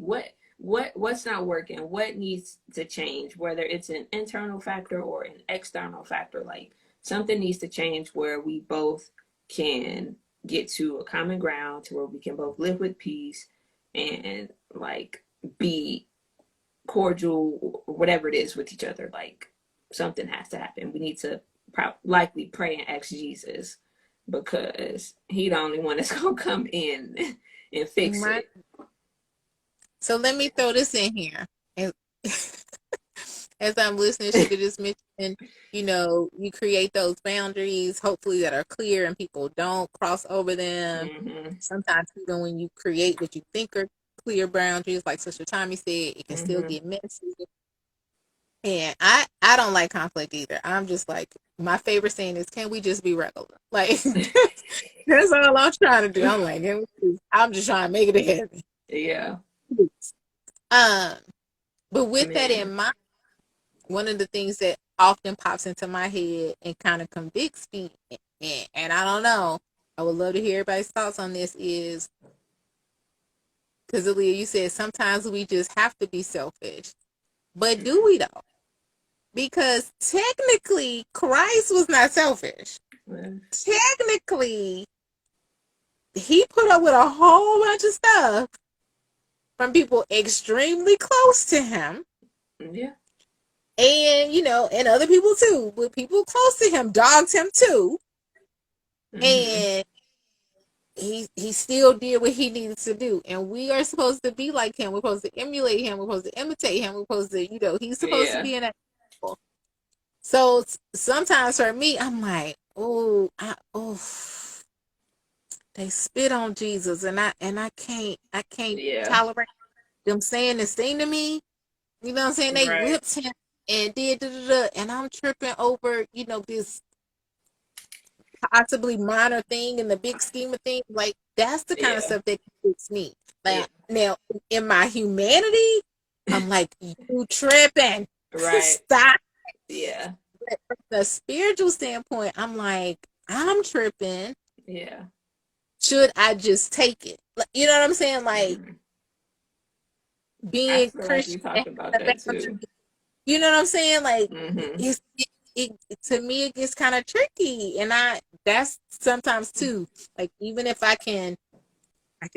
what's not working? What needs to change? Whether it's an internal factor or an external factor, like something needs to change where we both can get to a common ground, to where we can both live with peace and like be cordial or whatever it is with each other. Like something has to happen. We need to likely pray and ask Jesus, because he the only one that's gonna come in and fix Right. it. So let me throw this in here. As, as I'm listening, she could just mention, you create those boundaries, hopefully that are clear and people don't cross over them. Mm-hmm. Sometimes even when you create what you think are clear boundaries, like Sister Tommy said, it can still Mm-hmm. get messy. And I don't like conflict either. I'm just like, my favorite saying is, can we just be regular? Like that's all I'm trying to do. I'm like, I'm just trying to make it to heaven. Yeah, Um, but with that man. in mind, one of the things that often pops into my head and kind of convicts me, and I don't know, I would love to hear everybody's thoughts on this, is because Alleiah, you said sometimes we just have to be selfish. But do we though? Because technically, Christ was not selfish. Technically, he put up with a whole bunch of stuff from people extremely close to him. Yeah. And, and other people too, but people close to him dogged him too. Mm-hmm. And he still did what he needed to do. And we are supposed to be like him. We're supposed to emulate him. We're supposed to imitate him. We're supposed to, he's supposed to Yeah. be an example. So sometimes for me, I'm like, they spit on Jesus, and I can't Yeah. tolerate them saying this thing to me. You know what I'm saying? They Right. whipped him and did da, da, da, and I'm tripping over, this possibly minor thing in the big scheme of things. Like that's the kind of Yeah. stuff that gets me. Yeah. Now in my humanity, I'm like, you tripping. Right. Stop. Yeah. But from the spiritual standpoint, I'm like, I'm tripping. Yeah. Should I just take it? You know what I'm saying? Like Mhm. I being feel like we Christian talked and about having that a boundary. too. You know what I'm saying? Like Hmm. it to me it gets kind of tricky, and that's sometimes too. Like even if I can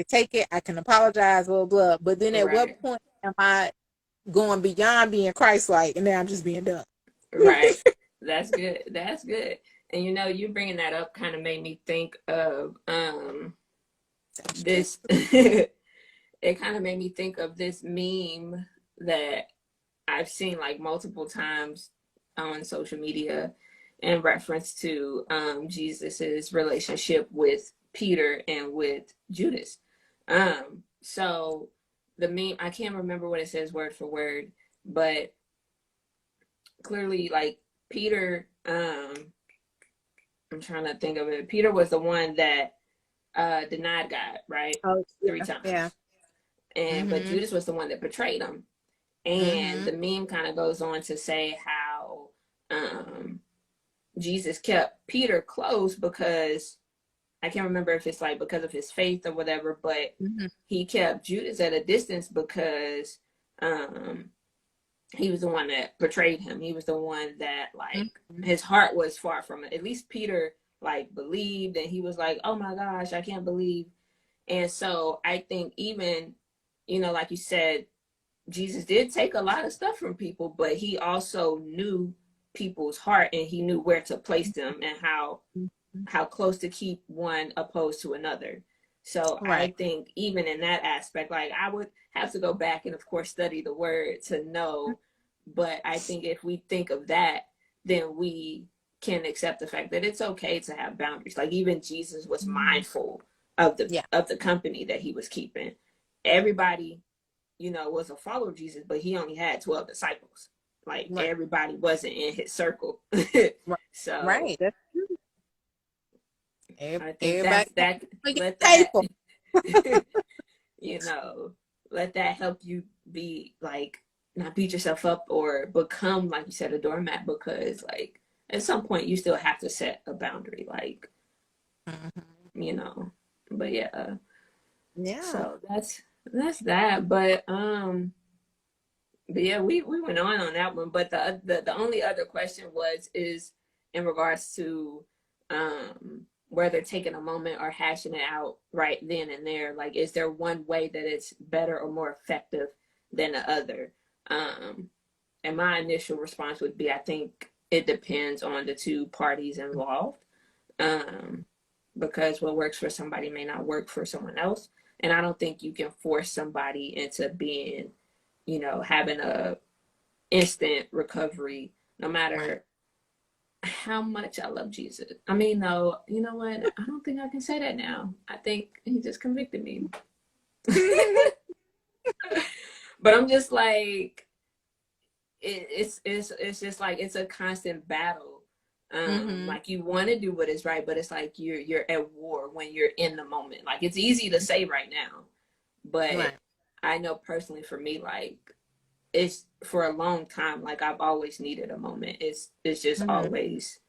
take it, I can apologize, blah blah. But then at what Right. point am I going beyond being Christ-like, and then I'm just being dumb? Right. That's good. That's good. And you bringing that up kind of made me think of That's true. this. It kind of made me think of this meme that I've seen like multiple times on social media in reference to Jesus's relationship with Peter and with Judas. So the meme, I can't remember what it says word for word, but clearly like Peter, I'm trying to think of it. Peter was the one that denied God, right? Oh Three yeah, yeah. times. And but Mhm. Judas was the one that betrayed him. And Mhm. the meme kind of goes on to say how um, Jesus kept Peter close because I can't remember if it's like because of his faith or whatever, but Mhm. he kept Judas at a distance because um, he was the one that betrayed him. He was the one that like Mhm. his heart was far from it. At least Peter like believed, and he was like, "Oh my gosh, I can't believe." And so I think even like you said, Jesus did take a lot of stuff from people, but he also knew people's heart, and he knew where to place them and Mhm. how close to keep one opposed to another. So Right. I think even in that aspect, like I would have to go back and of course study the word to know, but I think if we think of that, then we can accept the fact that it's okay to have boundaries. Like even Jesus was Mhm. mindful of the Yeah. of the company that he was keeping. Everybody was a follower of Jesus, but he only had 12 disciples. Like Right. everybody wasn't in his circle. Right. So Right. That's true. I think Everybody that get let paid that for. you know let that help you be like not beat yourself up or become like you said a doormat, because like at some point you still have to set a boundary, like Mhm. you know but yeah, Yeah. so that's that. But yeah, we went on that one. But the only other question is in regards to whether taking a moment or hashing it out right then and there. Like, is there one way that it's better or more effective than the other? Um, and my initial response would be, I think it depends on the two parties involved. Um, because what works for somebody may not work for someone else. And I don't think you can force somebody into being, having a instant recovery, no Right. matter how much I love Jesus. I mean, no, you know what? I don't think I can say that now. I think he just convicted me. But I'm just like, it's just like it's a constant battle. Mhm. Like you want to do what is right, but it's like you're at war when you're in the moment. Like it's easy to say right now, but Right. I know personally for me, like it's for a long time, like I've always needed a moment. It's just Mhm. always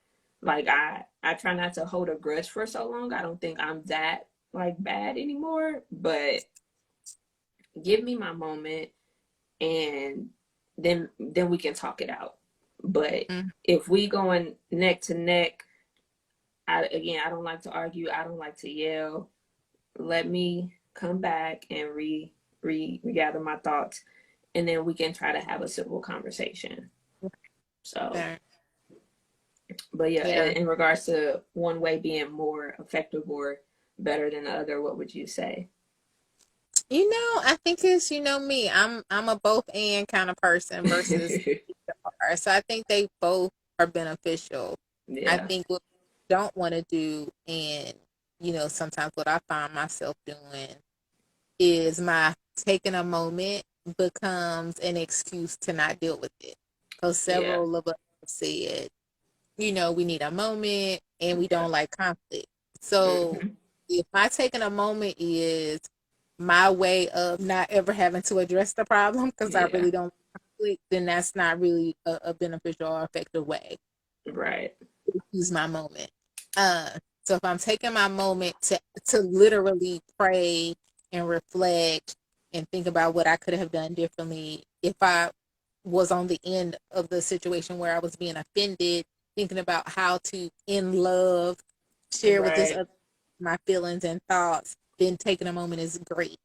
like I try not to hold a grudge for so long. I don't think I'm that like bad anymore, but give me my moment, and then we can talk it out. But Mhm. if we going neck to neck, I don't like to argue. I don't like to yell. Let me come back and regather my thoughts, and then we can try to have a civil conversation. So, Fair. but yeah, Yeah. in regards to one way being more effective or better than the other, what would you say? I think it's me. I'm a both and kind of person versus either or. So I think they both are beneficial. I Yeah, think what we don't want to do, and sometimes what I find myself doing is my taking a moment becomes an excuse to not deal with it. Because yeah, several of us have said, we need a moment and we Yeah. don't like conflict. So Hmm. if my taking a moment is my way of not ever having to address the problem because I Yeah. really don't like conflict, then that's not really a beneficial or effective way Right. to use my moment. Uh, so if I'm taking my moment to literally pray and reflect and think about what I could have done differently if I was on the end of the situation where I was being offended, thinking about how to in love share with this Right. other my feelings and thoughts, then taking a moment is great.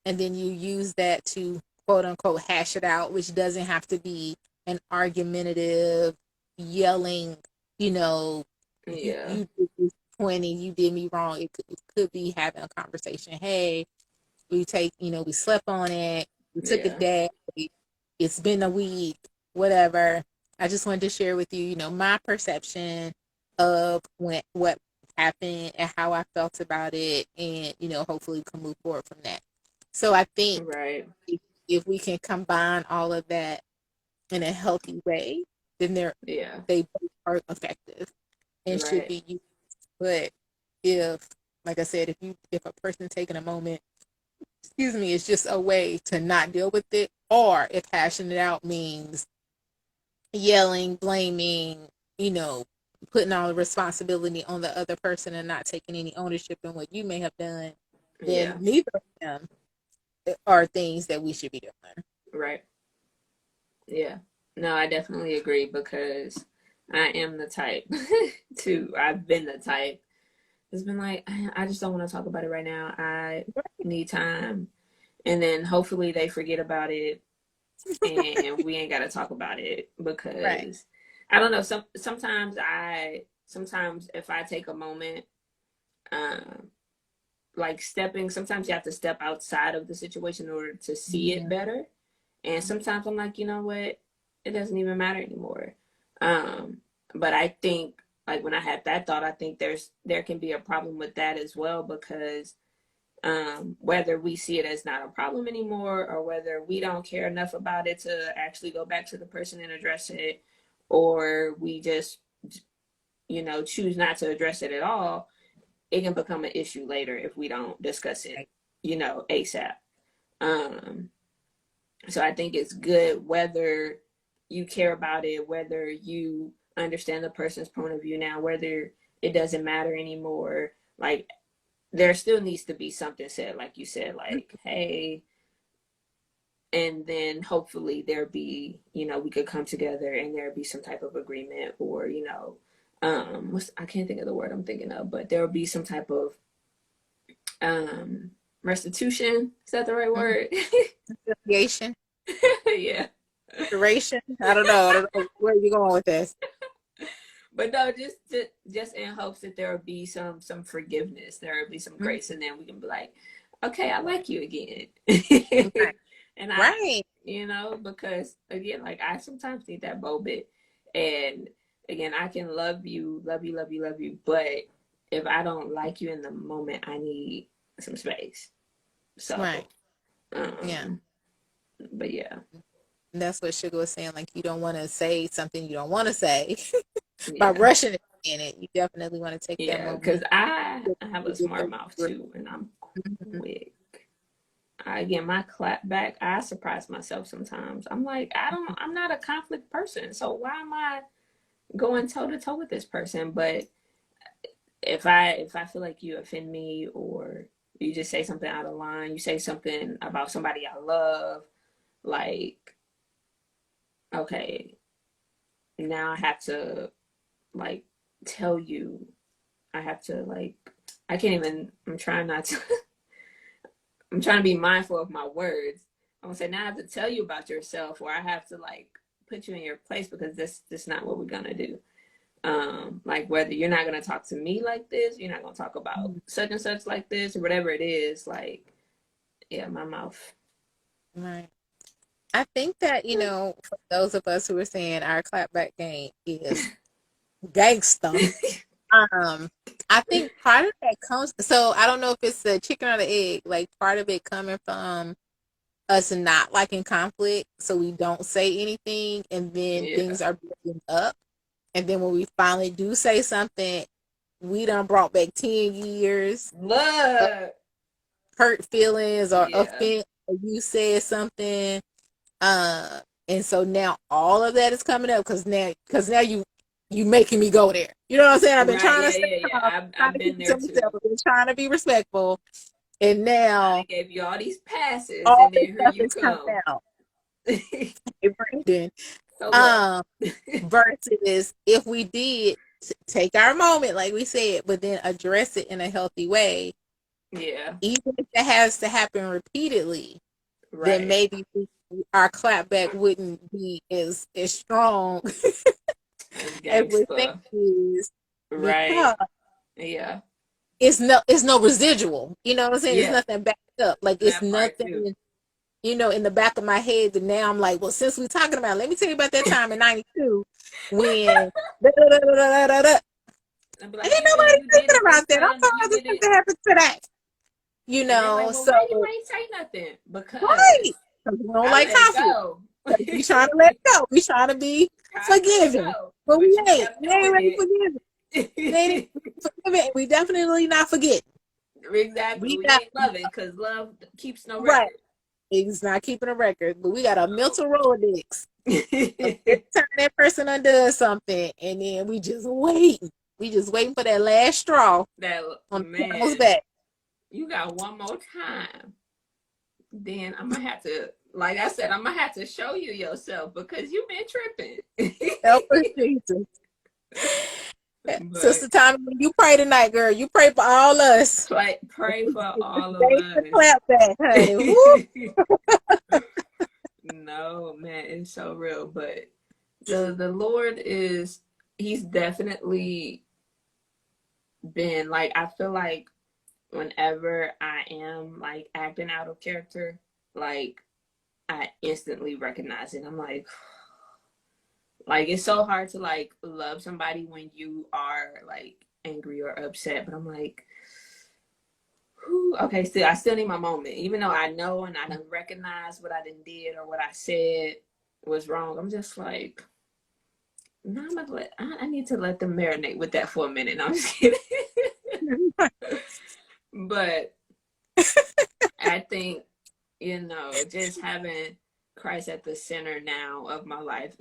And then you use that to quote unquote hash it out, which doesn't have to be an argumentative yelling, you know, Yeah. you did this 20, you did me wrong. It could be having a conversation. Hey, we slept on it, we took a Yeah. day, it's been a week, whatever. I just wanted to share with you, my perception of what happened and how I felt about it, and hopefully we can move forward from that. So I think Right. if we can combine all of that in a healthy way, then Yeah. they both are effective and should Right. be used. But if, like I said, if a person taking a moment, excuse me, is just a way to not deal with it, or if hashing it out means yelling, blaming, you know, putting all the responsibility on the other person and not taking any ownership in what you may have done, then Yeah. neither of them are things that we should be doing. Right. Yeah. No, I definitely agree because I am the type to, I've been the type. It's been like, I just don't want to talk about it right now. I need time. And then hopefully they forget about it and we ain't got to talk about it Right. because I don't know. Sometimes if I take a moment, um, like sometimes you have to step outside of the situation in order to see it Mhm. better. And sometimes I'm like, you know what? It doesn't even matter anymore. Um, but I think like when I had that thought, I think there can be a problem with that as well because whether we see it as not a problem anymore or whether we don't care enough about it to actually go back to the person and address it, or we just choose not to address it at all, it can become an issue later if we don't discuss it, Right. ASAP. Um, so I think it's good whether you care about it, whether you understand the person's point of view now, whether it doesn't matter anymore. Like there still needs to be something said, like you said, like, hey, and then hopefully there be, we could come together and there be some type of agreement or, I can't think of the word I'm thinking of, but there will be some type of restitution. Is that the right Mhm. word? Affiliation, Yeah. duration. I don't know. I don't know where you're going with this. But no, just in hopes that there will be some forgiveness, there will be some Mhm. grace, and then we can be like, okay, I like you again. Right. And I, Right. because again, like I sometimes need that moment, and again, I can love you, love you, love you, love you, but if I don't like you in the moment, I need some space. Right. So, Yeah. um, but yeah, And that's what Sugar was saying. Like, you don't want to say something you don't want to say by yeah, rushing it in it. You definitely want to take that yeah, moment because I to have a get smart those mouth words. too, and I'm Mhm. quick. Again, my clap back, I surprise myself sometimes. I'm like, I'm not a conflict person. So why am I going toe to toe with this person? But if I feel like you offend me or you just say something out of line, you say something about somebody I love, like, okay, now I have to like tell you, I have to like, I can't even, I'm trying not to, I'm trying to be mindful of my words. I'm gonna say now I have to tell you about yourself, or I have to like put you in your place because this not what we're gonna do. Like whether you're not gonna talk to me like this, you're not gonna talk about such and such like this, or whatever it is. Like, yeah, my mouth. Right. I think that, for those of us who are saying our clapback game is gangsta, um, I think part of that comes, so I don't know if it's the chicken or the egg, like part of it coming from us not liking conflict, so we don't say anything, and then Yeah, things are building up. And then when we finally do say something, we done brought back 10 years of Look. hurt feelings or Yeah. offense, or you said something. And so now all of that is coming up because now you making me go there. You know what I'm saying? I've been Right. trying to Yeah. stay Yeah. Yeah. calm, trying I've to keep been it there to myself, too. I've been trying to be respectful. And I now gave you all these passes, all and this then here stuff you is coming come. out. Hey, Brandon. So what? Um, versus if we did take our moment, like we said, but then address it in a healthy way, Yeah. even if it has to happen repeatedly, then Right. maybe our clapback wouldn't be as strong That's as we think gangsta. it is, Right. because Yeah. it's no residual. You know what I'm saying? It's Yeah. nothing backed up. Like it's That part too. nothing, in the back of my head that now I'm like, well, since we're talking about, let me tell you about that time in '92 when da, da, da, da, da, da, da. I'd be like, Ain't yeah, but nobody you did thinking it this about that. I'm time. talking You about the did things it. that happened today. And they're like, well, So why you ain't say nothing? right. Because Because we don't I like let it conflict. go. We trying to let go. We trying to be Trying to let it forgiving. go. But But we you ain't. kept We ain't doing ready forgiving. We ain't it. forgiving. We definitely not forgetting. Exactly. We We got ain't loving because love keeps no right. record. He's not keeping a record, but we got a So mental Rolodex. Every time that person undoes something, and then we just waiting. We just waiting for that last straw that on the camel's man, back. you got one more time. Then I'm gonna have to, like I said, I'm gonna have to show you yourself because you've been tripping. Help us, Jesus. But Sister Tommy, when you pray tonight, girl, you pray for all us. pray for all of Thanks for us. clap back, honey. Woo! No, man, it's so real. But the Lord is, he's definitely been like, I feel like whenever I am like acting out of character, like I instantly recognize it. I'm like it's so hard to like love somebody when you are like angry or upset, but I'm like, whew, okay, I still need my moment. Even though I know and I don't recognize what I did or what I said was wrong, I'm just like, no, I'm gonna I need to let them marinate with that for a minute. No, I'm just kidding. But I think, just having Christ at the center now of my life,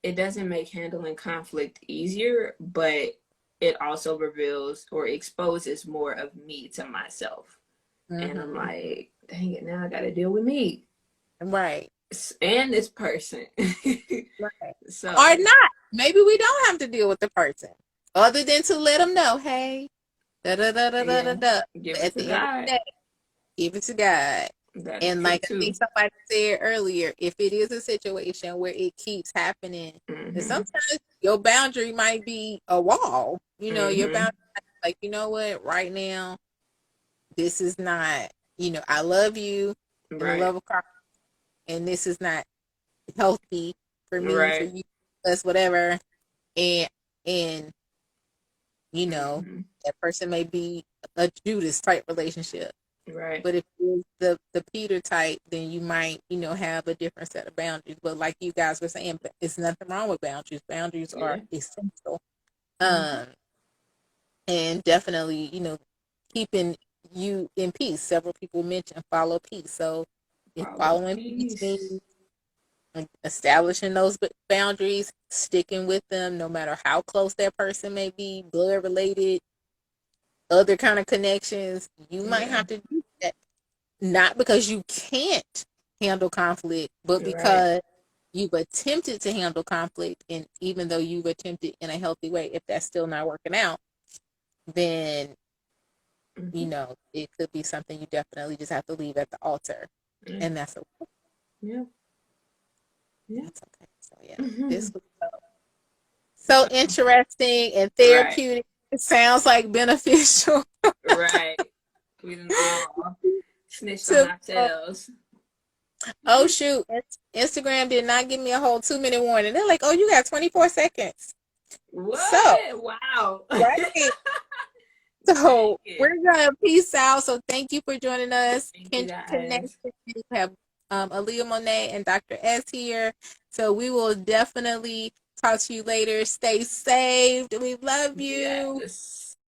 it doesn't make handling conflict easier, but it also reveals or exposes more of me to myself. And I'm Mm-hmm. like, dang it, now I got to deal with me Right. and this person. Right. Or So, not. Maybe we don't have to deal with the person, other than to let them know, hey, da da da da da da yeah, da. give it At to the end of God. the day, give it to God. That is And true like I too. think somebody said earlier, if it is a situation where it keeps happening, then Mm-hmm. sometimes your boundary might be a wall. Your Mm-hmm. boundary, like, you know what, right now, this is not, I love you in the Right. love of Christ, and this is not healthy for me, for Right. you, us, whatever. And Mm-hmm. that person may be a Judas type relationship. Right. But if it's the Peter type, then you might, have a different set of boundaries. But like you guys were saying, it's nothing wrong with boundaries. Boundaries are Yeah. essential. Mm-hmm. Um, and definitely, keeping you in peace. Several people mentioned follow peace. So if Follow following peace peace. means establishing those boundaries, sticking with them, no matter how close that person may be, blood related, other kind of connections, you might Yeah. have to do that. Not because you can't handle conflict, but You're right. because you've attempted to handle conflict. And even though you've attempted in a healthy way, if that's still not working out, then, Mm-hmm. it could be something you definitely just have to leave at the altar. Yeah. And that's okay. Yeah. Yeah. That's okay. So, yeah, Mm-hmm. this was so So, interesting and right. therapeutic. It sounds like beneficial Right. We done all snitched on to ourselves. oh shoot, Instagram did not give me a whole 2-minute warning. They're like, oh, you got 24 seconds. So, What? Wow. right. Dang So it. we're gonna peace out. So thank you for joining us. Thank you Kindred Connection. guys. We have Alleiah, Monet, and Dr. S here. So we will definitely Talk to you later. Stay safe. We love you. Yes.